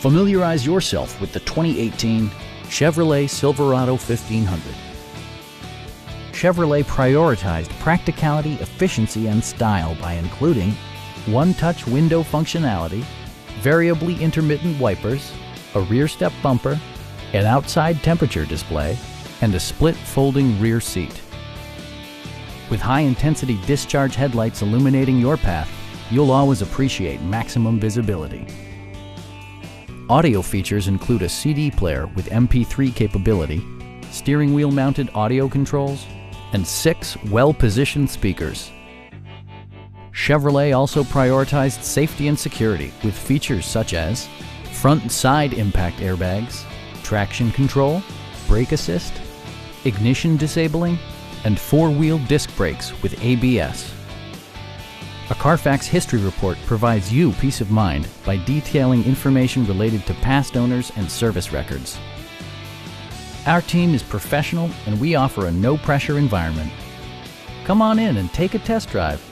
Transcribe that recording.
Familiarize yourself with the 2018 Chevrolet Silverado 1500. Chevrolet prioritized practicality, efficiency, and style by including one-touch window functionality, variably intermittent wipers, a rear step bumper, an outside temperature display, and a split folding rear seat. With high-intensity discharge headlights illuminating your path, you'll always appreciate maximum visibility. Audio features include a CD player with MP3 capability, steering wheel mounted audio controls, and 6 well-positioned speakers. Chevrolet also prioritized safety and security with features such as front and side impact airbags, traction control, brake assist, ignition disabling, and 4-wheel disc brakes with ABS. A Carfax history report provides you peace of mind by detailing information related to past owners and service records. Our team is professional and we offer a no-pressure environment. Come on in and take a test drive.